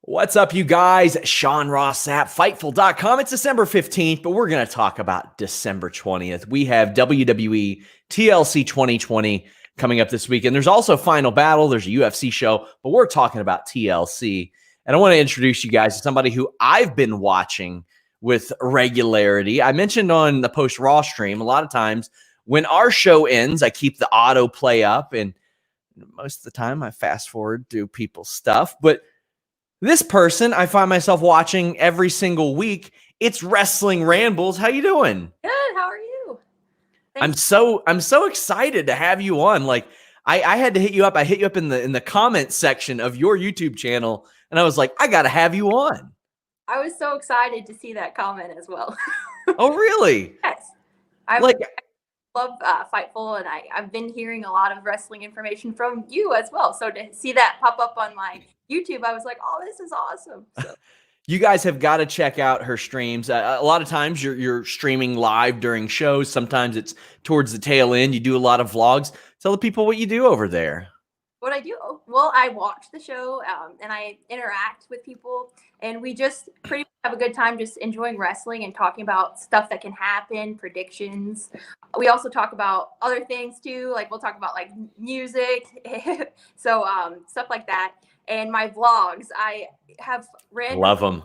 What's up, you guys? Sean Ross Sapp, Fightful.com. It's December 15th, but we're going to talk about December 20th. We have WWE TLC 2020 coming up this week, and there's also Final Battle. There's a UFC show, but we're talking about TLC. And I want to introduce you guys to somebody who I've been watching with regularity. I mentioned on the post-Raw stream, a lot of times when our show ends, I keep the auto play up, and most of the time I fast forward through people's stuff, but this person I find myself watching every single week. It's Wrestling RaNbles. How you doing? Good. How are you? Thanks. I'm so excited to have you on. Like I had to hit you up. I hit you up in the comments section of your YouTube channel, and I was like, I got to have you on. I was so excited to see that comment as well. Oh, really? Yes. I love Fightful, and I've been hearing a lot of wrestling information from you as well. So to see that pop up on my YouTube, I was like, oh, this is awesome. So. You guys have got to check out her streams. A lot of times you're streaming live during shows. Sometimes it's towards the tail end. You do a lot of vlogs. Tell the people what you do over there. What I do? Well, I watch the show and I interact with people, and we just pretty much have a good time just enjoying wrestling and talking about stuff that can happen, predictions. We also talk about other things too, like we'll talk about like music, so stuff like that. And my vlogs, I have random. Love them.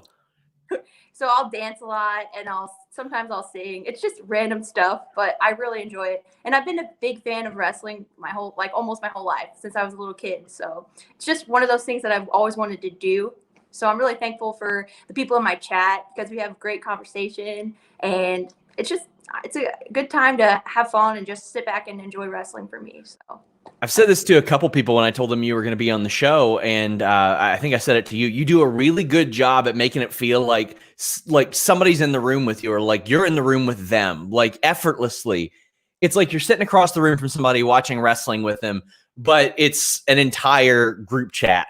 So I'll dance a lot, and sometimes I'll sing. It's just random stuff, but I really enjoy it. And I've been a big fan of wrestling almost my whole life since I was a little kid. So it's just one of those things that I've always wanted to do. So I'm really thankful for the people in my chat because we have great conversation, and it's a good time to have fun and just sit back and enjoy wrestling for me. So. I've said this to a couple people when I told them you were going to be on the show, and I think I said it to you. You do a really good job at making it feel like somebody's in the room with you, or like you're in the room with them, like effortlessly. It's like you're sitting across the room from somebody watching wrestling with them, but it's an entire group chat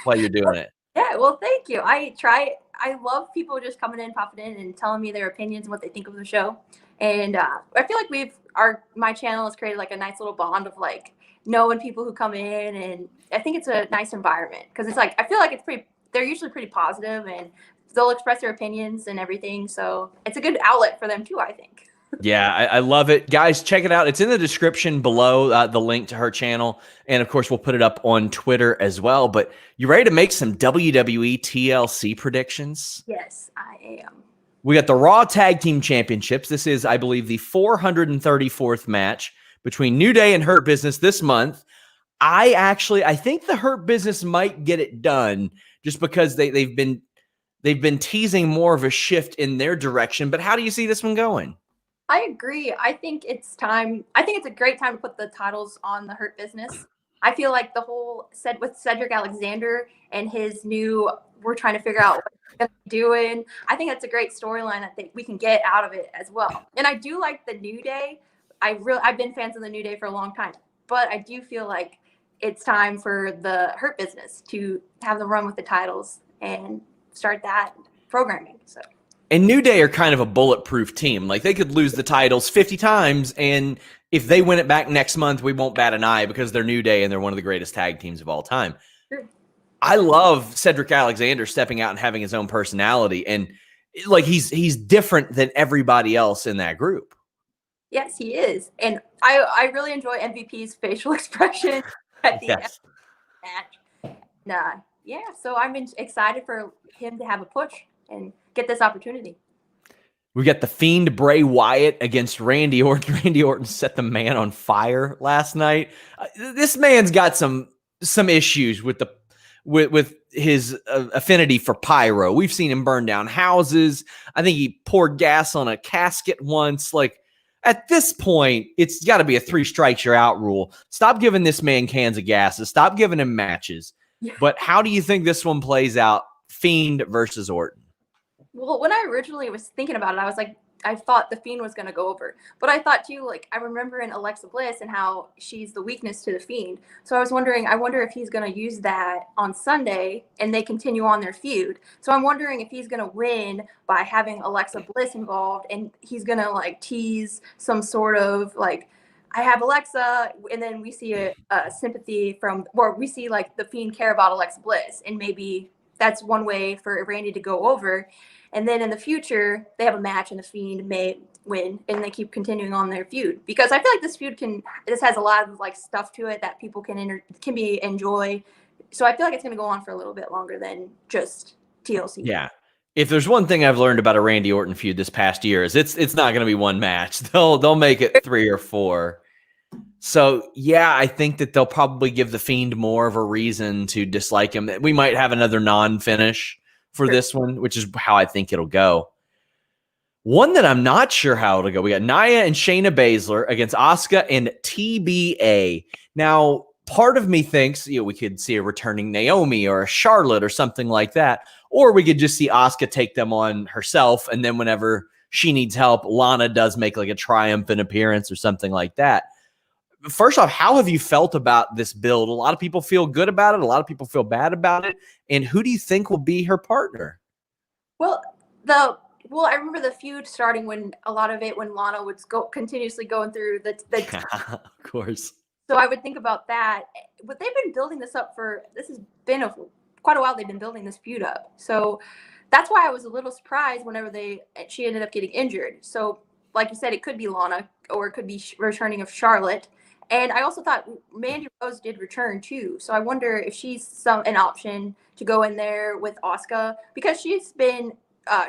while you're doing it. Yeah, well, thank you. I love people just coming in, popping in, and telling me their opinions and what they think of the show. And I feel like my channel has created like a nice little bond of like knowing people who come in, and I think it's a nice environment because it's like I feel like they're usually pretty positive and they'll express their opinions and everything. So it's a good outlet for them too, I think. Yeah, I love it. Guys, check it out. It's in the description below, the link to her channel. And, of course, we'll put it up on Twitter as well. But you ready to make some WWE TLC predictions? Yes, I am. We got the Raw Tag Team Championships. This is, I believe, the 434th match between New Day and Hurt Business this month. I think the Hurt Business might get it done just because they've been teasing more of a shift in their direction. But how do you see this one going? I agree. I think it's time. I think it's a great time to put the titles on the Hurt Business. I feel like the whole with Cedric Alexander and his new, we're trying to figure out what he's going to be doing. I think that's a great storyline. I think we can get out of it as well. And I do like the New Day. I've been fans of the New Day for a long time, but I do feel like it's time for the Hurt Business to have the run with the titles and start that programming. So. And New Day are kind of a bulletproof team. Like they could lose the titles 50 times, and if they win it back next month, we won't bat an eye because they're New Day and they're one of the greatest tag teams of all time. Sure. I love Cedric Alexander stepping out and having his own personality, and like he's different than everybody else in that group. Yes, he is, and I really enjoy MVP's facial expression at the end of the match. Yeah, so I'm excited for him to have a push and get this opportunity. We got the Fiend Bray Wyatt against Randy Orton. Randy Orton set the man on fire last night. This man's got some issues with his affinity for pyro. We've seen him burn down houses. I think he poured gas on a casket once. Like at this point, it's got to be a 3 strikes you're out rule. Stop giving this man cans of gases. Stop giving him matches. Yeah. But how do you think this one plays out? Fiend versus Orton. Well, when I originally was thinking about it, I thought the Fiend was going to go over. But I thought too, like, I remember in Alexa Bliss and how she's the weakness to the Fiend. So I wonder if he's going to use that on Sunday and they continue on their feud. So I'm wondering if he's going to win by having Alexa Bliss involved, and he's going to like tease some sort of like, I have Alexa, and then we see a sympathy or we see like the Fiend care about Alexa Bliss and maybe that's one way for Randy to go over. And then in the future, they have a match and the Fiend may win, and they keep continuing on their feud, because I feel like this has a lot of like stuff to it that people can enjoy. So I feel like it's going to go on for a little bit longer than just TLC. Yeah. If there's one thing I've learned about a Randy Orton feud this past year is it's not going to be one match. They'll make it 3 or 4. So yeah, I think that they'll probably give the Fiend more of a reason to dislike him. We might have another non-finish for this one, which is how I think it'll go. One that I'm not sure how it'll go. We got Nia and Shayna Baszler against Asuka and TBA. Now, part of me thinks we could see a returning Naomi or a Charlotte or something like that. Or we could just see Asuka take them on herself, and then whenever she needs help, Lana does make like a triumphant appearance or something like that. First off, how have you felt about this build? A lot of people feel good about it. A lot of people feel bad about it. And who do you think will be her partner? Well, I remember the feud starting when Lana would continuously going through the Of course. So I would think about that. But they've been building this up this has been quite a while. They've been building this feud up. So that's why I was a little surprised whenever she ended up getting injured. So like you said, it could be Lana, or it could be returning of Charlotte. And I also thought Mandy Rose did return too. So I wonder if she's an option to go in there with Asuka, because she's been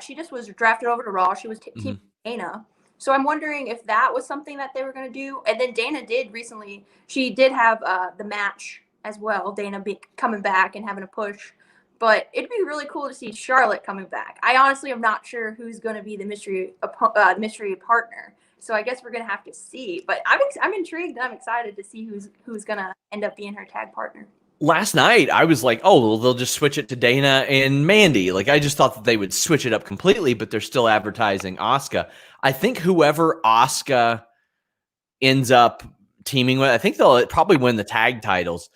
she just was drafted over to Raw. She was Team Dana. So I'm wondering if that was something that they were going to do. And then Dana did recently. She did have the match as well. Dana coming back and having a push. But it'd be really cool to see Charlotte coming back. I honestly am not sure who's going to be the mystery partner. So I guess we're going to have to see. But I'm intrigued. I'm excited to see who's going to end up being her tag partner. Last night, I was like, oh, well, they'll just switch it to Dana and Mandy. Like, I just thought that they would switch it up completely, but they're still advertising Asuka. I think whoever Asuka ends up teaming with, I think they'll probably win the tag titles.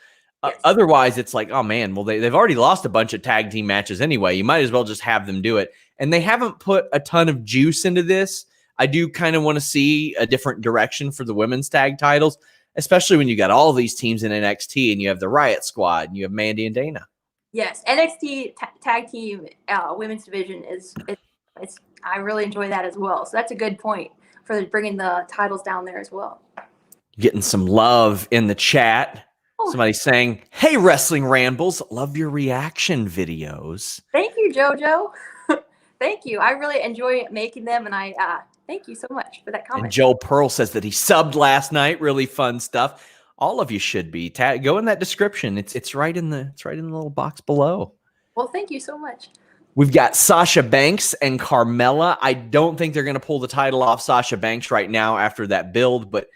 Yes. Otherwise, it's like, oh, man, well, they've already lost a bunch of tag team matches anyway. You might as well just have them do it. And they haven't put a ton of juice into this. I do kind of want to see a different direction for the women's tag titles, especially when you got all these teams in NXT and you have the Riot Squad and you have Mandy and Dana. Yes, NXT tag team women's division I really enjoy that as well. So that's a good point for bringing the titles down there as well. Getting some love in the chat. Oh. Somebody's saying, hey, Wrestling RaNbles, love your reaction videos. Thank you, JoJo. Thank you. I really enjoy making them, and I thank you so much for that comment. And Joel Pearl says that he subbed last night. Really fun stuff. All of you should be. Go in that description. It's right in the little box below. Well, thank you so much. We've got Sasha Banks and Carmella. I don't think they're going to pull the title off Sasha Banks right now after that build, but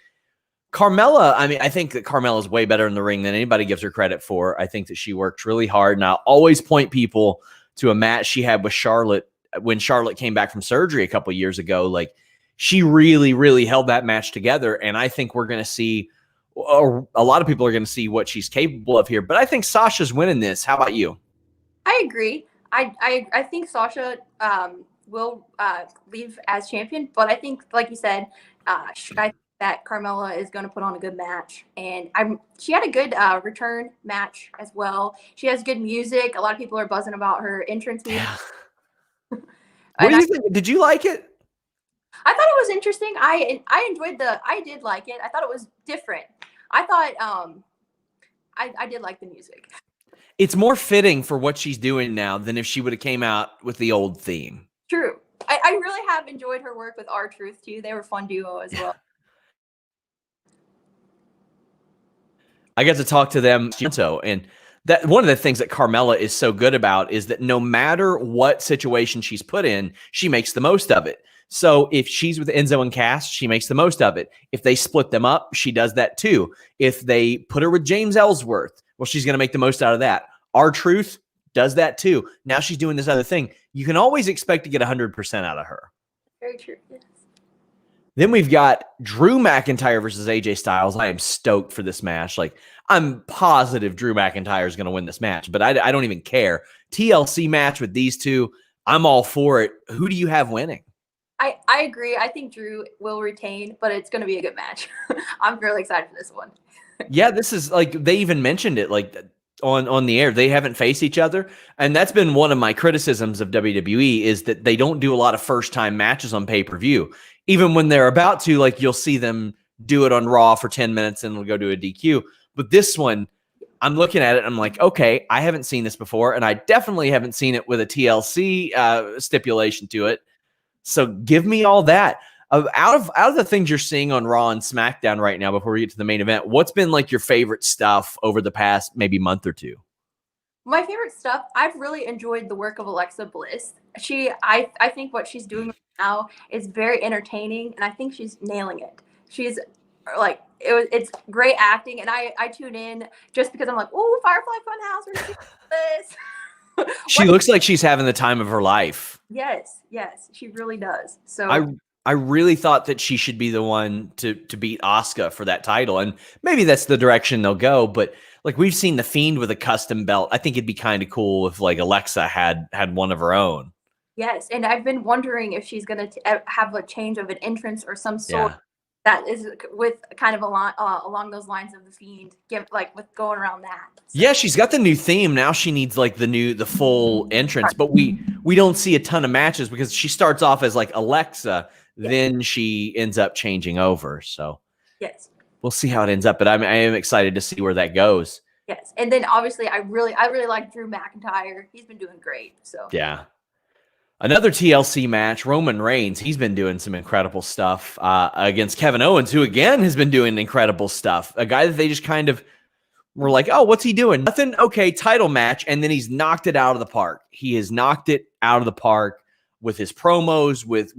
Carmella, I mean, I think that Carmella is way better in the ring than anybody gives her credit for. I think that she worked really hard, and I'll always point people to a match she had with Charlotte when Charlotte came back from surgery a couple of years ago. Like, she really, really held that match together, and I think we're going to see, or a lot of people are going to see what she's capable of here. But I think Sasha's winning this. How about you? I agree. I think Sasha will leave as champion, but I think, like you said, I think that Carmella is going to put on a good match, and she had a good return match as well. She has good music. A lot of people are buzzing about her entrance music. Yeah. What do you think? Did you like it? I thought it was interesting. I did like it. I thought it was different. I thought I did like the music. It's more fitting for what she's doing now than if she would have came out with the old theme. True. I really have enjoyed her work with R-Truth too. They were a fun duo as well. I got to talk to them, and that one of the things that Carmella is so good about is that no matter what situation she's put in, she makes the most of it. So if she's with Enzo and Cass, she makes the most of it. If they split them up, she does that too. If they put her with James Ellsworth, well, she's going to make the most out of that. R-Truth does that too. Now she's doing this other thing. You can always expect to get 100% out of her. Very true. Yes. Then we've got Drew McIntyre versus AJ Styles. I am stoked for this match. Like, I'm positive Drew McIntyre is going to win this match, but I don't even care. TLC match with these two, I'm all for it. Who do you have winning? I agree. I think Drew will retain, but it's going to be a good match. I'm really excited for this one. Yeah, this is like, they even mentioned it. Like, on the air. They haven't faced each other, and that's been one of my criticisms of WWE is that they don't do a lot of first-time matches on pay-per-view. Even when they're about to, like, you'll see them do it on Raw for 10 minutes and it'll go to a DQ. But this one, I'm looking at it, I'm like, okay, I haven't seen this before, and I definitely haven't seen it with a TLC stipulation to it. So give me all that. Out of the things you're seeing on Raw and SmackDown right now, before we get to the main event, what's been like your favorite stuff over the past maybe month or two? My favorite stuff, I've really enjoyed the work of Alexa Bliss. I think what she's doing right now is very entertaining, and I think she's nailing it. She's like, it's great acting, and I tune in just because I'm like, oh, Firefly Funhouse, we're gonna do this. She looks like she's having the time of her life. Yes, she really does. So I really thought that she should be the one to beat Asuka for that title, and maybe that's the direction they'll go. But like, we've seen the Fiend with a custom belt. I think it'd be kind of cool if like Alexa had one of her own. Yes, and I've been wondering if she's going to have a change of an entrance or some sort that is with kind of along those lines of the Fiend, with going around that. So. Yeah, she's got the new theme. Now she needs like the full entrance, but we don't see a ton of matches because she starts off as like Alexa, then she ends up changing over. So yes, we'll see how it ends up, but I am excited to see where that goes. Yes, and then obviously I really like Drew McIntyre. He's been doing great. So yeah. Another TLC match, Roman Reigns. He's been doing some incredible stuff against Kevin Owens, who again has been doing incredible stuff. A guy that they just kind of were like, oh, what's he doing? Nothing. Okay, title match. And then he's knocked it out of the park. He has knocked it out of the park with his promos, with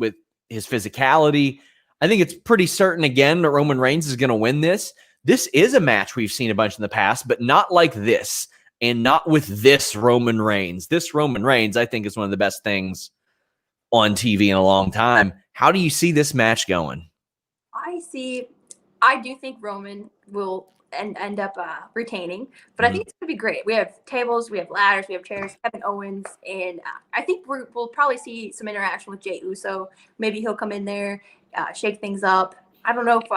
his physicality. I think it's pretty certain again that Roman Reigns is going to win this. This is a match we've seen a bunch in the past, but not like this. And not with this Roman Reigns. This Roman Reigns, I think, is one of the best things on TV in a long time. How do you see this match going? I do think Roman will end up retaining, but I think it's going to be great. We have tables, we have ladders, we have chairs, Kevin Owens, and I think we'll probably see some interaction with Jey Uso. Maybe he'll come in there, shake things up. I don't know if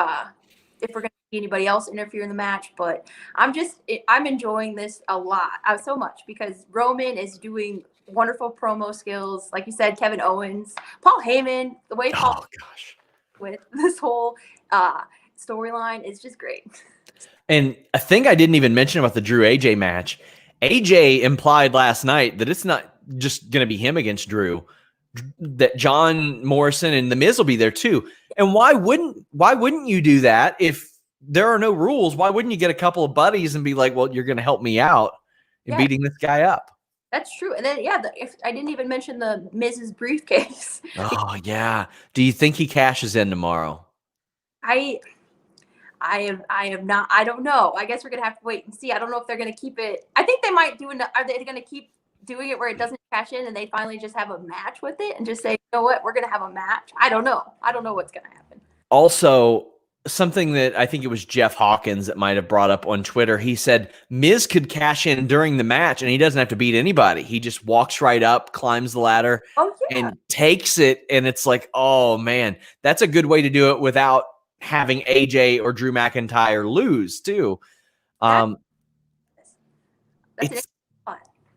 we're going to see anybody else interfere in the match, but I'm enjoying this a lot, so much, because Roman is doing wonderful promo skills. Like you said, Kevin Owens, Paul Heyman, the way Paul with this whole storyline is just great. And a thing I didn't even mention about the Drew AJ match, AJ implied last night that it's not just going to be him against Drew, that John Morrison and The Miz will be there too. And why wouldn't you do that if there are no rules? Why wouldn't you get a couple of buddies and be like, well, you're going to help me out in beating this guy up? That's true. And then, if I didn't even mention the Miz's briefcase. Oh, yeah. Do you think he cashes in tomorrow? I have not. I don't know. I guess we're going to have to wait and see. I don't know if they're going to keep it. I think they might do. Are they going to keep doing it where it doesn't cash in and they finally just have a match with it and just say, you know what, we're going to have a match? I don't know. I don't know what's going to happen. Also, something that I think it was Jeff Hawkins that might have brought up on Twitter. He said Miz could cash in during the match and he doesn't have to beat anybody. He just walks right up, climbs the ladder, and takes it. And it's like, oh man, that's a good way to do it without having AJ or Drew McIntyre lose too.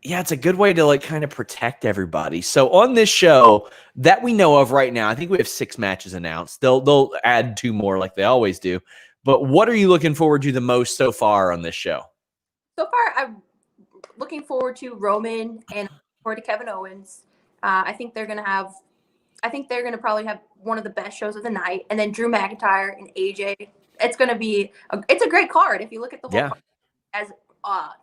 It's a good way to like kind of protect everybody. So on this show that we know of right now, I think we have 6 matches announced. They'll add 2 more like they always do. But what are you looking forward to the most so far on this show? So far, I'm looking forward to Roman and forward to Kevin Owens. I think they're gonna probably have one of the best shows of the night. And then Drew McIntyre and AJ. It's gonna be it's a great card if you look at the whole card as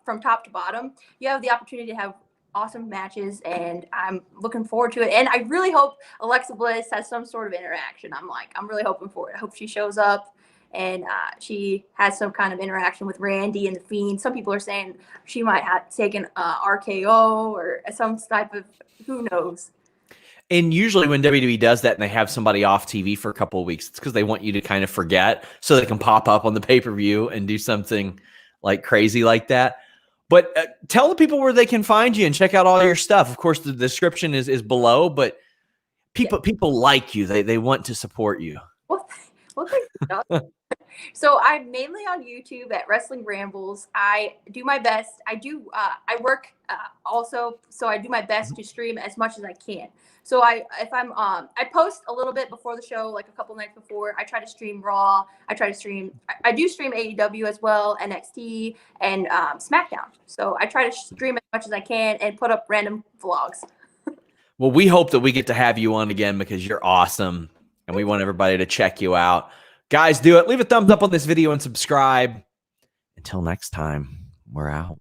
from top to bottom. You have the opportunity to have awesome matches, and I'm looking forward to it. And I really hope Alexa Bliss has some sort of interaction. I'm really hoping for it. I hope she shows up and she has some kind of interaction with Randy and the Fiend. Some people are saying she might have taken RKO or some type of, who knows. And usually when WWE does that and they have somebody off TV for a couple of weeks, it's because they want you to kind of forget so they can pop up on the pay-per-view and do something like crazy like that. But tell the people where they can find you and check out all your stuff. Of course, the description is below, but people like you. They want to support you. Well, Well, thank you. So I'm mainly on YouTube at Wrestling RaNbles. I do my best. I work also, so I do my best to stream as much as I can. So I post a little bit before the show, like a couple nights before. I try to stream Raw. I do stream AEW as well, NXT and SmackDown. So I try to stream as much as I can and put up random vlogs. Well, we hope that we get to have you on again because you're awesome, and we want everybody to check you out. Guys, do it. Leave a thumbs up on this video and subscribe. Until next time, we're out.